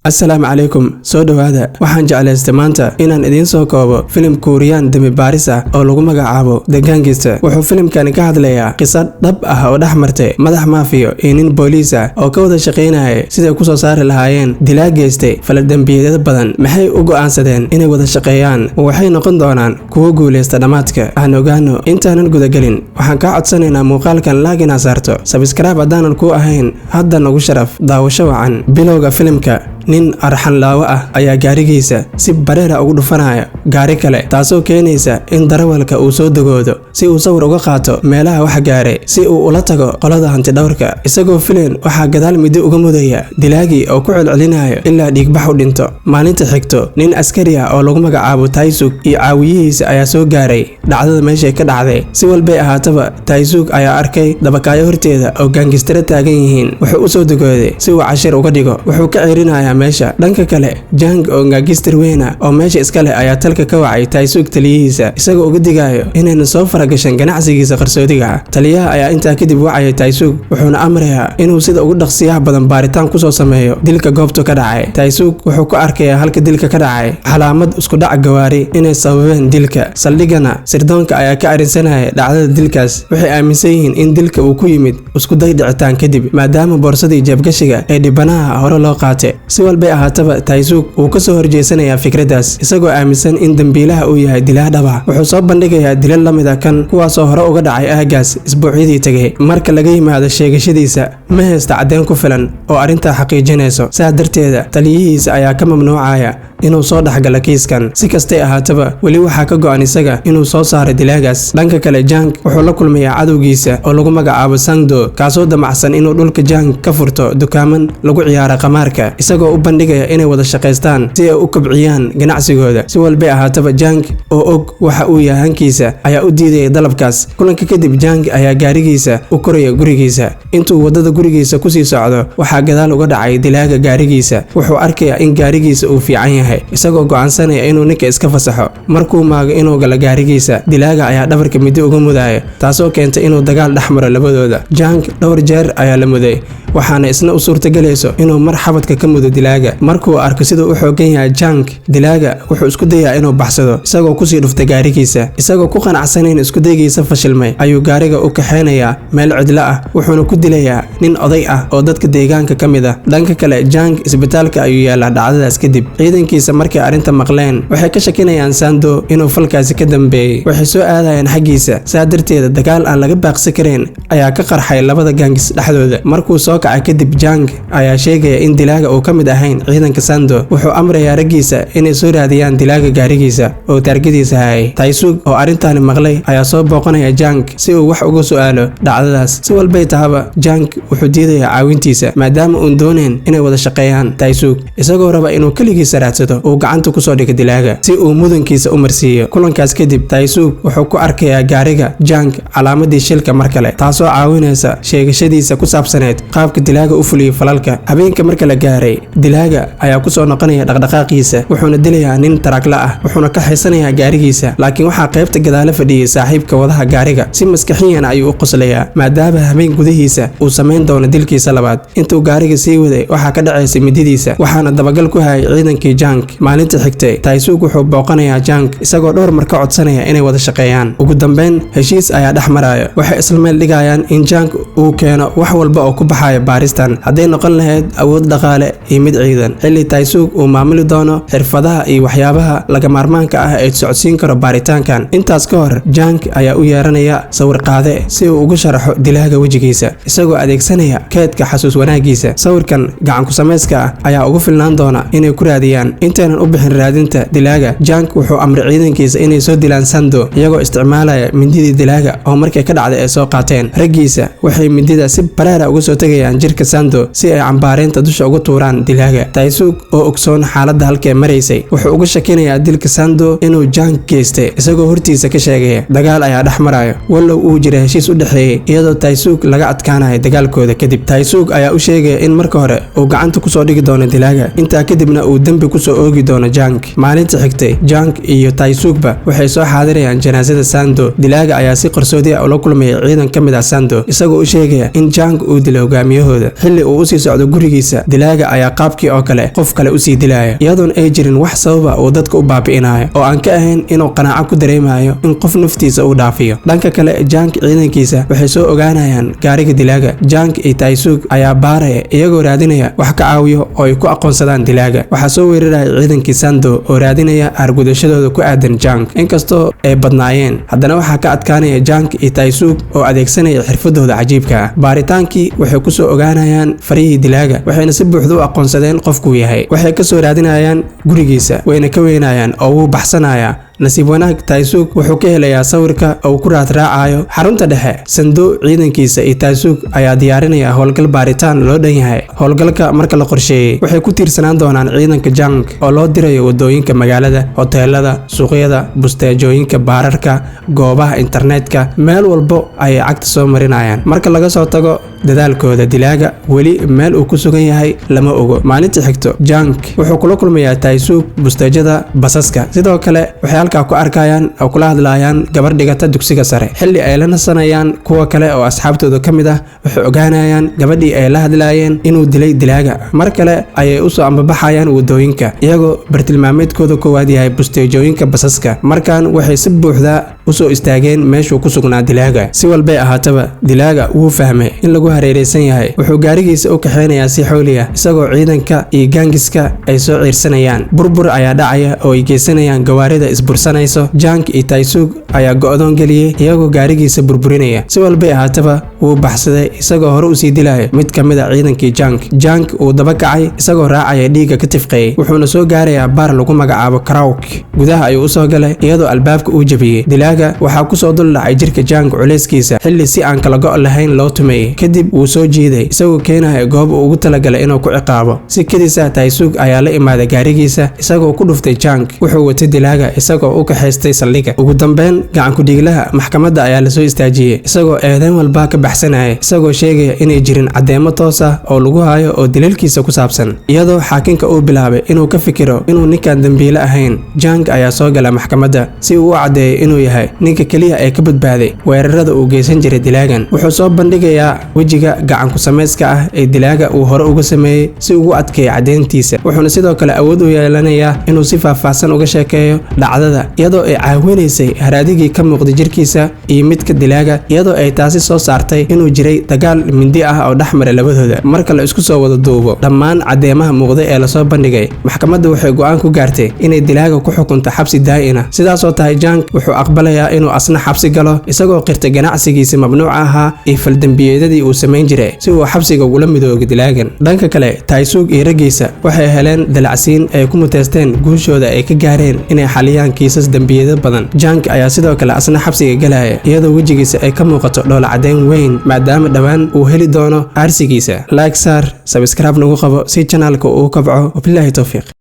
Assalaamu calaykum soo dhawaada waxaan jeclaystay maanta inaan idiin soo koobo filim Korean demi baaris ah oo lagu magacaabo The Gangster. Wuxuu filimkani ka hadlayaa qisad dhab ah oo dhaxmartay madax maafiyo iyo nin booliis ah oo ka wada shaqeynaya sidii ku soo saari lahaayeen dilaa geystay faladambiyada badan. Maxay u go'aansadeen inay wada shaqeeyaan? Waxay noqon doonaan kuwo guuleysta dhamaadka. Aan ogaano intaanan gudagelin. Waxaan ka codsanaynaa muuqaalkan like ina saarto. Subscribe haddaanan ku ahayn hadda nagu sharaf daawasho wacan. Bilowga filimka nin arxan laawo ah ayaa gaarigiisa si bareera ugu dhufanaya gaari kale taasoo keenaysa in darawalka uu soo dagoodo si uu sawir uga qaato meelaha wax gaaray si uu ula tago qolada hanti dhawrka. Isagoo fileen waxaa gadaal midi uga mudaya dilaagii oo ku celcelinayo ilaa dhiigbax u dhinto. Maalinta xigto nin askari ah oo lagu magacaabo Taisuk iyo caawiyihiisa ayaa soo gaaray dhacdada meesha ka dhacday. Si walba ahaataba Taisuk ayaa arkay dabakaayo horteeda oo gaangistara taagan yihiin. Wuxuu u soo dagooday si uu cashir uga dhigo. Wuxuu ka ceerinayaa meesha. Dhanka kale Jang oo gaangster weyn ah oo meesha iska leh ayaa talka ka wacay Taisuk taliyihiisa isagoo uga digayo inayna soo faragashan ganacsigiisa qarsoodiga ah. Taliyaha ayaa intaa kadib wacay Taisuk wuxuuna amrayaa inuu sida ugu dhaqsiyaha badan baaritaan ku soo sameeyo dilka goobta ka dhacay. Taisuk wuxuu ku arkayaa halka dilka ka dhacay calaamad isku dhac gawaari inay sababeen dilka. Saldhigana sirdoonka ayaa ka arinsanaya dhacdada dilkaas. Waxay aaminsan yihiin in dilka uu ku yimid isku day dhicitaan kadib maadaama boorsadii jeebgashiga ee dhibanaha hore loo qaatay. Si walba ahaataba Taisuk uu ka soo horjeesanayaa fikradaas isagoo aaminsan in dambiilaha uu yahay dilaa dhaba. Wuxuu soo bandhigayaa dilal la mid ah kan kuwaasoo hore uga dhacay aagaas isbuucyadii tagay. Marka laga yimaado sheegashadiisa ma haysta caddeyn ku filan oo arrintaa xaqiijinayso. Sidaas darteeda taliyihiisa ayaa ka mamnuucaya inuu soo dhaxgalo kiiskan. Si kastay ahaataba weli waxaa ka go'an isaga inuu soo saaro dilaagaas. Dhanka kale Jang wuxuu la kulmayaa cadowgiisa oo lagu magacaabo Sangdo kaasoo damacsan inuu dhulka Jang ka furto dukaaman lagu ciyaaro qamaarka isagoo u bandhigaya inay wada shaqeystaan si ay u kobciyaan ganacsigooda. Si walba ahaataba Jang oo og waxa uu yahay hankiisa ayaa u diidaya dalabkaas. Kulanka kadib Jang ayaa gaarigiisa u koraya gurigiisa. Intuu wadada gurigiisa ku sii socdo waxaa gadaal uga dhacay dilaaga gaarigiisa. Wuxuu arkayaa in gaarigiisa uu fiican yahay isagoo go'aansanaya inuu ninka iska fasaxo. Markuu maago inuu galo gaarigiisa dilaaga ayaa dhabarka midi uga mudaya taasoo keentay inuu dagaal dhexmaro labadooda. Jang dhowr jeer ayaa la muday waxaana isna u suurtagelayso inuu mar xabadka ka mudo dilaaga. Markuu arko siduu u xoogan yahay Jang dilaaga wuxuu isku dayaa inuu baxsado isagoo ku sii dhuftay gaarigiisa. Isagoo ku qanacsan in isku daygiisa fashilmay ayuu gaariga u kaxeynayaa meel cidlo ah wuxuuna ku dilayaa nin oday ah oo dadka deegaanka ka mid ah. Dhanka kale Jang isbitaalka ayuu yaalaa dhacdadaas kadib. Ciidankiisa markay arrinta maqleen waxay ka shakinayaan Sando inuu falkaasi ka dambeeyay. Waxay soo aadayaan xaggiisa. Sidaas darteeda dagaal aan laga baaqsan karin ayaa ka qarxay labada gaangis dhexdooda. Markuu soo kacay kadib Jang ayaa sheegaya in dilaaga uu ka mid ahayn ciidanka Sando. Wuxuu amrayaa raggiisa inay soo raadiyaan dilaaga gaarigiisa oo taargadiisa hayay. Taisuk oo arrintaani maqlay ayaa soo booqanaya Jang si uu wax uga su'aalo dhacdadaas. Si walba tahaba Jang wuxuu diidayaa caawintiisa maadaama uu doonayn inay wada shaqeeyaan Taisuk isagoo raba inuu kaligiisa raadsado uu gacanta ku soo dhigo dilaaga si uu mudankiisa u marsiiyo. Kulankaas kadib Taisuk wuxuu ku arkayaa gaariga Jang calaamadii shilka mar kale taasoo caawinaysa sheegashadiisa ku saabsaneed qaabka dilaaga u fuliyay falalka. Habeenka marka la gaaray dilaaga ayaa ku soo noqonaya dhaqdhaqaaqiisa wuxuuna dilayaa nin tarakla ah wuxuuna ka xeysanayaa gaarigiisa. Laakiin waxaa qaybta gadaala fadhiyay saaxiibka wadaha gaariga si maskaxiyan ayuu u qoslayaa maadaama habeen gudihiisa uu sameyn doono dilkiisa labaad. Intuu gaariga sii waday waxaa ka dhacaysay mididiisa waxaana dabagal ku hayay ciidankii Jang. Maalinta xigtay Taisuk wuxuu booqanayaa Jang isagoo dhowr mar ka codsanaya inay wada shaqeeyaan. Ugu dambeyn heshiis ayaa dhex maraya. Waxay isla meel dhigayaan in Jang uu keeno wax walba oo ku baxaya baaristan hadday noqon lahayd awood dhaqaale iyo mid ciidan. Xilli Taisuk uu maamuli doono xirfadaha iyo waxyaabaha laga maarmaanka ah ee socodsiin karo baaritaankan. Intaas ka hor Jang ayaa u yeeranaya sawir qaade si uu ugu sharaxo dilaaga wejigiisa isagoo adeegsanaya keedka xasuus wanaagiisa. Sawirkan gacan ku samayska ah ayaa ugu filnaan doona inay ku raadiyaan intaanan u bixin raadinta dilaaga. Jang wuxuu amray ciidankiisa inay soo dilaan Sando iyagoo isticmaalaya mindidii dilaaga oo markay ka dhacday ay soo qaateen. Raggiisa waxay mindida si bareera uga soo tagayaan jirka Sando si ay cambaareynta dusha uga tuuraan dilaaga. Taisuk oo ogsoon xaaladda halkee maraysay wuxuu uga shakinayaa dilka Sando inuu Jang geystay isagoo hortiisa ka sheegaya. Dagaal ayaa dhex marayo wallow uu jira heshiis u dhexeeyay iyadoo Taisuk laga adkaanayo dagaalkooda kadib. Taisuk ayaa u sheegaya in marka hore uu gacanta ku soo dhigi doono dilaaga intaa kadibna uu dambi ku soo oogi doono Jang. Maalinta xigtay Jang iyo Taisukba waxay soo xaadirayaan janaasada Sando. Dilaaga ayaa si qarsoodi ah ula kulmaya ciidan ka mid ah Sando isagoo u sheegaya in Jang uu dilo hogaamiye hogaamiyahooda. Xilli uu usii socdo gurigiisa, dilaaga ayaa qaabkii oo kale qof kale usii dilaya, iyadoon ay jirin wax sababa uu dadka u baabi'inayo oo aan ka ahayn inuu qanaaco ku dareemayo in qof naftiisa uu dhaafiyo. dhanka kale, Jank ciidankiisa waxay soo ogaanayaan gaariga dilaaga. Jank iyo Taisug ayaa baaraya, iyagoo raadinaya wax ka caawiyo oo ay ku aqoonsadaan dilaaga. waxaa soo weeraraya ciidankii Sando oo raadinaya argudashadooda ku aadan Jank. inkastoo ay badnaayeen, haddana waxaa ka adkaanaya Jank iyo Taisug oo adeegsanaya xirfadooda cajiibka ah. baaritaankii waxay ku soo ogaanayaan farihii dilaaga, waxayna si buuxda u aqoonsadeen qofkuu yahay. waxay ka soo raadinayaan gurigiisa, wayna ka weynayaan oo wuu baxsanayaa. nasiib wanaag, Taisug wuxuu ka helayaa sawirka oo ku raadraacayo xarunta dhexe. Sando ciidankiisa iyo Taisug ayaa diyaarinaya howlgal baaritaan loo dhan yahay. howlgalka marka la qorsheeyay, waxay ku tiirsanaan doonaan ciidanka Jank oo loo dirayo wadooyinka magaalada, hoteelada, suuqyada, busteejooyinka, baararka, goobaha internetka, meel walbo ayay cagta soo marinayaan. marka laga soo tago dadaalkooda, dilaaga weli meel uu ku sugan yahay lama ogo. maalinta xigto, Jank wuxuu kula kulmayaa Taisug busteejada basaska. sidoo kale waxay halkaa ku arkayaan oo kula hadlayaan gabar dhigata dugsiga sare. xilli ay la nasanayaan kuwa kale oo asxaabtooda ka mid ah, waxay ogaanayaan gabadhii ay la hadlayeen inuu dilay dilaaga. mar kale ayay usoo ambabaxayaan wadooyinka, iyagoo bartilmaameedkooda koowaad yahay busteejooyinka basaska. markan waxay si buuxda usoo istaageen meeshuu ku sugnaa dilaaga. si walbay ahaataba, dilaaga wuu fahmay in lagu hareereysan yahay. wuxuu gaarigiisa u kaxeynayaa si xooli ah, isagoo ciidanka iyo gaangiska ay soo ciirsanayaan. burbur ayaa dhacaya oo ay geysanayaan gawaarida isbursanayso. Jank iyo Taisug ayaa go'doon geliyey, iyagoo gaarigiisa burburinaya. si walbay ahaataba, wuu baxsaday isagoo hore usii dilaya mid ka mid a ciidankii Jank. Jank wuu daba kacay isagoo raacaya dhiigga ka tifqayay, wuxuuna soo gaarayaa baar lagu magacaabo Krauk. gudaha ayuu usoo galay iyadoo albaabka uu jabiyey. dilaaga waxaa kusoo dul dhacay jirka Jank culeyskiisa, xilli si aan kala go' lahayn loo tumayay. kadib wuu soo jiiday, isagoo keenaya goob uu ugu talagalay inuu ku ciqaabo. si kedisa, Taisug ayaa la imaaday gaarigiisa, isagoo ku dhuftay Jank. wuxuu watay dilaaga isagoo u kaxaystay saldhigga. ugu dambeyn, gacan ku-dhiiglaha maxkamadda ayaa lasoo istaajiyey, isagoo eedayn walba ka baxsanaya, isagoo sheegaya inay jirin caddeemo toos ah oo lagu hayo oo daliilkiisa ku saabsan. iyadoo xaakinka uu bilaabay inuu ka fikiro inuu ninkan dembiile ahayn, Jank ayaa soo gala maxkamadda si uu u caddeeyo inuu yahay ninka keliya ee ka badbaaday weerarada uu geysan jiray dilaagan. wuxuu soo bandhigayaa wejiga gacan ku samayska ah ee dilaaga uu hore uga sameeyey si ugu adkeeyo caddeyntiisa. wuxuuna sidoo kale awood u yeelanayaa inuu si faahfaahsan uga sheekeeyo dhacdada, iyadoo ay caawinaysay haraadigii ka muuqday jirkiisa iyo midka dilaaga, iyadoo ay taasi soo saartay inuu jiray dagaal mindi ah oo dhex maray labadooda. marka la isku soo wada duubo dhammaan caddeemaha muuqday ee lasoo bandhigay, maxkamadda waxay go'aan ku gaartay inay dilaaga ku xukunto xabsi daa'ina. sidaasoo tahay, Jank wuxuu aqbalayaa inuu asna xabsi galo, isagoo qirtay ganacsigiisa mamnuuca ahaa iyo faldambiyadii uu samayn jiray si uu xabsiga ugula midoogo dilaagan. dhanka kale, Taisug iyo raggiisa waxay heleen dalacsiin ay ku muteysteen guushooda ay ka gaareen inay xaliyaan kiisas dambiyada badan. Jank ayaa sidoo kale asna xabsiga galaya, iyadoo wejigiisa ay ka muuqato dhoola caddeyn weyn, maadaama dhowaan uu heli doono aarsigiisa. like saar, subscribe nagu qabo si channelka uu kabco. wabilaahi tawfiiq.